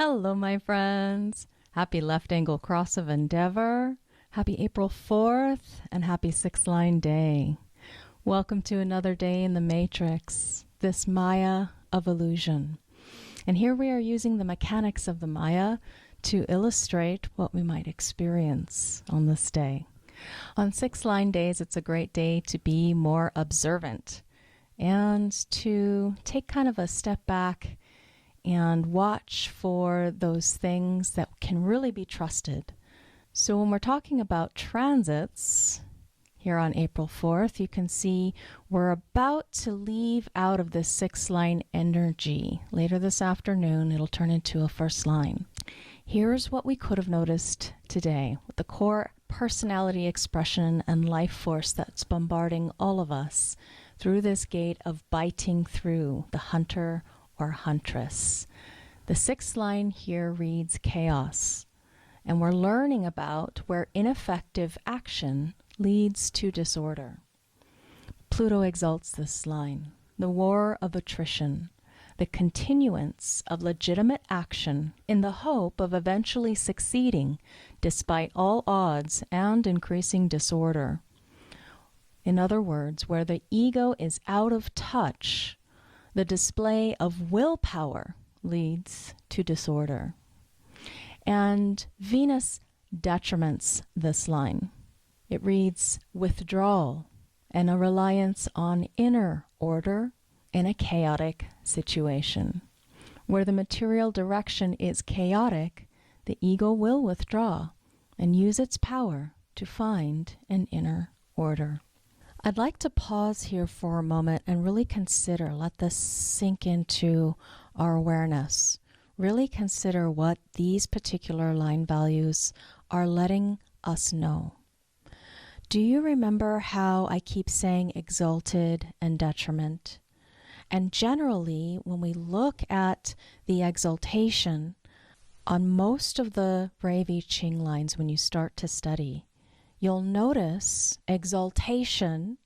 Hello, my friends. Happy left angle cross of endeavor. Happy April 4th and happy 6-line day. Welcome to another day in the matrix, this Maya of illusion. And here we are using the mechanics of the Maya to illustrate what we might experience on this day. On 6-line days, it's a great day to be more observant and to take kind of a step back and watch for those things that can really be trusted. So when we're talking about transits here on April 4th, you can see we're about to leave out of this 6-line energy. Later this afternoon, it'll turn into a first line. Here's what we could have noticed today with the core personality expression and life force that's bombarding all of us through this gate of biting through the hunter or huntress. The 6th line here reads chaos, and we're learning about where ineffective action leads to disorder. Pluto exalts this line, the war of attrition, the continuance of legitimate action in the hope of eventually succeeding despite all odds and increasing disorder. In other words, where the ego is out of touch, the display of willpower leads to disorder. And Venus detriments this line. It reads withdrawal and a reliance on inner order in a chaotic situation. Where the material direction is chaotic, the ego will withdraw and use its power to find an inner order. I'd like to pause here for a moment and really consider, let this sink into our awareness. Really consider what these particular line values are letting us know. Do you remember how I keep saying exalted and detriment? And generally, when we look at the exaltation on most of the Brave I Ching lines when you start to study, you'll notice exaltation,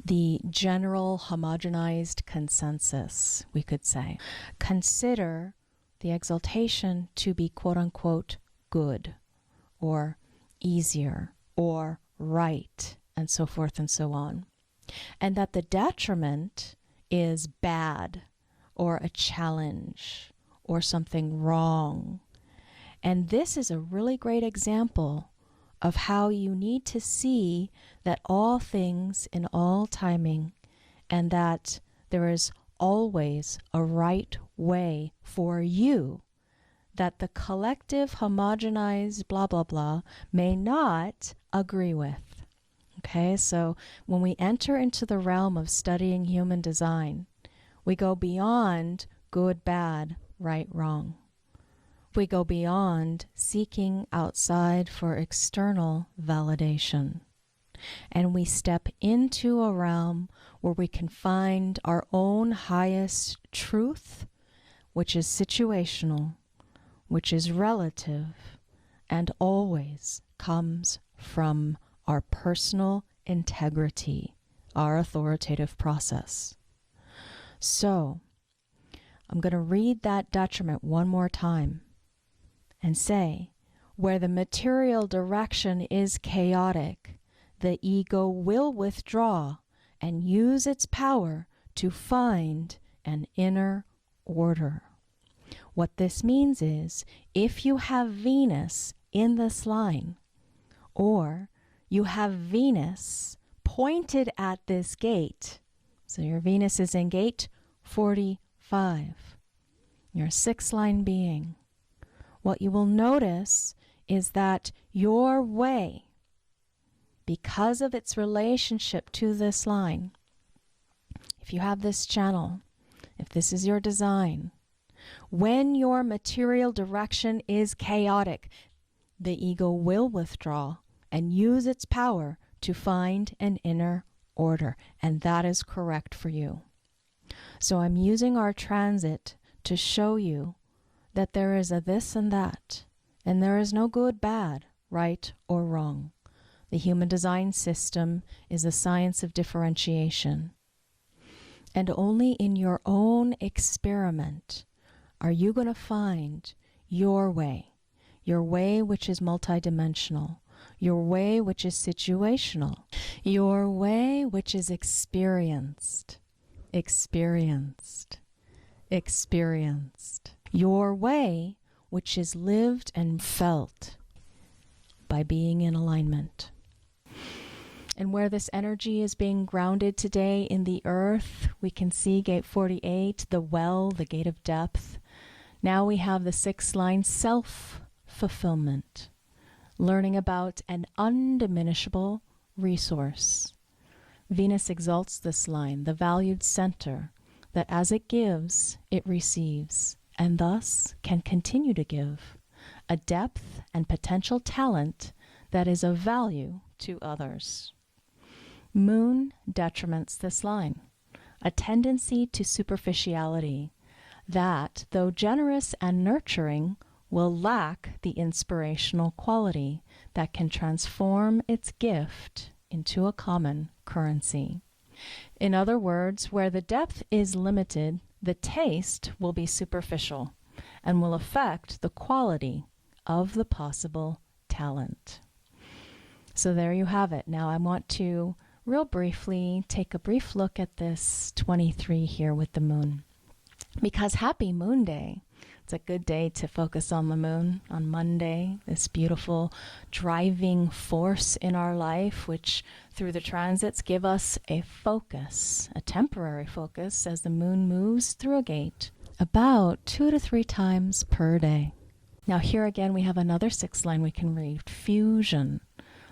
the general homogenized consensus, we could say. Consider the exaltation to be quote-unquote good, or easier, or right, and so forth and so on. And that the detriment is bad, or a challenge, or something wrong. And this is a really great example of how you need to see that all things in all timing, and that there is always a right way for you, that the collective homogenized blah blah blah may not agree with. Okay, so when we enter into the realm of studying human design, we go beyond good, bad, right, wrong. We go beyond seeking outside for external validation. And we step into a realm where we can find our own highest truth, which is situational, which is relative, and always comes from our personal integrity, our authoritative process. So, I'm going to read that detriment one more time and say, where the material direction is chaotic, the ego will withdraw and use its power to find an inner order. What this means is, if you have Venus in this line, or you have Venus pointed at this gate, so your Venus is in gate 45, you're a 6-line being, what you will notice is that your way, because of its relationship to this line, if you have this channel, if this is your design, when your material direction is chaotic, the ego will withdraw and use its power to find an inner order, and that is correct for you. So I'm using our transit to show you that there is a this and that, and there is no good, bad, right, or wrong. The human design system is a science of differentiation. And only in your own experiment are you going to find your way which is multidimensional, your way which is situational, your way which is experienced, your way which is lived and felt by being in alignment. And where this energy is being grounded today in the earth, we can see gate 48, the well, the gate of depth. Now we have the 6th line, self-fulfillment, learning about an undiminishable resource. Venus exalts this line, the valued center, that as it gives, it receives, and thus can continue to give, a depth and potential talent that is of value to others. Moon detriments this line, a tendency to superficiality that, though generous and nurturing, will lack the inspirational quality that can transform its gift into a common currency. In other words, where the depth is limited, the taste will be superficial and will affect the quality of the possible talent. So there you have it. Now I want to real briefly take a brief look at this 23 here with the moon. Because happy Moon Day. It's a good day to focus on the moon on Monday, this beautiful driving force in our life, which through the transits give us a focus, a temporary focus, as the moon moves through a gate about 2 to 3 times per day. Now here again we have another 6th line we can read, fusion,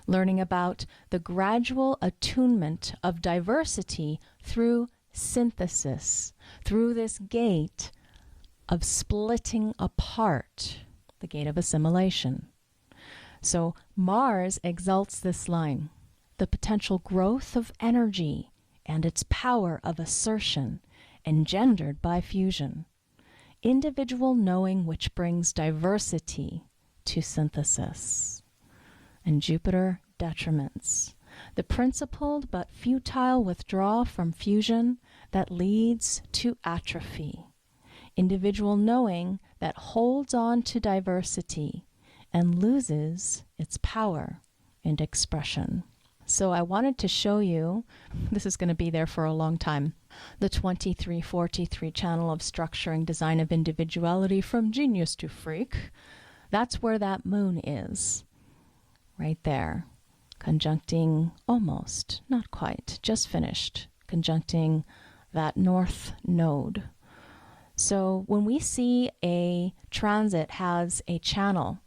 learning about the gradual attunement of diversity through synthesis, through this gate of splitting apart, the gate of assimilation. So Mars exalts this line, the potential growth of energy and its power of assertion engendered by fusion, individual knowing which brings diversity to synthesis. And Jupiter detriments, the principled but futile withdrawal from fusion that leads to atrophy, individual knowing that holds on to diversity and loses its power and expression. So I wanted to show you, this is going to be there for a long time, the 2343 channel of structuring design of individuality from genius to freak. That's where that moon is, right there, conjuncting almost, not quite, just finished, conjuncting that north node. So when we see a transit has a channel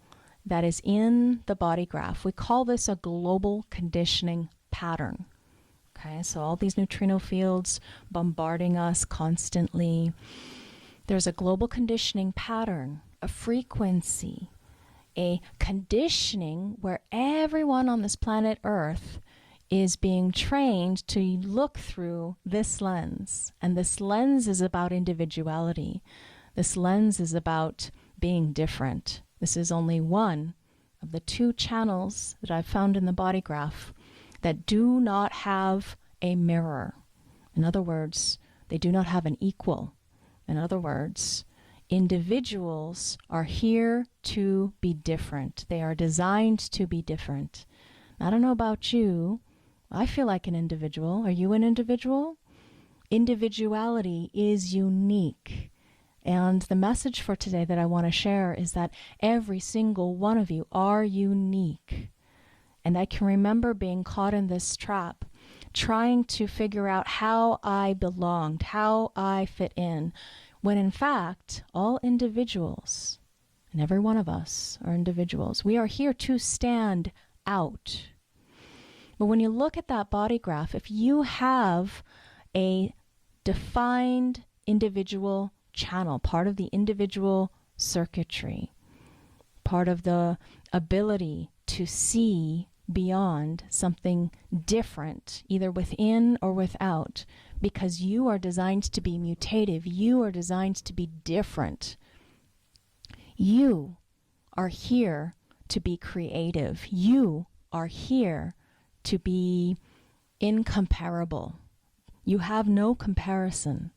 that is in the body graph, we call this a global conditioning pattern. Okay, so all these neutrino fields bombarding us constantly. There's a global conditioning pattern, a frequency, a conditioning where everyone on this planet Earth is being trained to look through this lens. And this lens is about individuality. This lens is about being different. This is only one of the 2 channels that I've found in the body graph that do not have a mirror. In other words, they do not have an equal. In other words, individuals are here to be different. They are designed to be different. I don't know about you. I feel like an individual. Are you an individual? Individuality is unique. And the message for today that I want to share is that every single one of you are unique. And I can remember being caught in this trap, trying to figure out how I belonged, how I fit in, when in fact, all individuals, and every one of us are individuals, we are here to stand out. But when you look at that body graph, if you have a defined individual channel, part of the individual circuitry, part of the ability to see beyond something different, either within or without, because you are designed to be mutative, you are designed to be different. You are here to be creative. You are here to be incomparable. You have no comparison.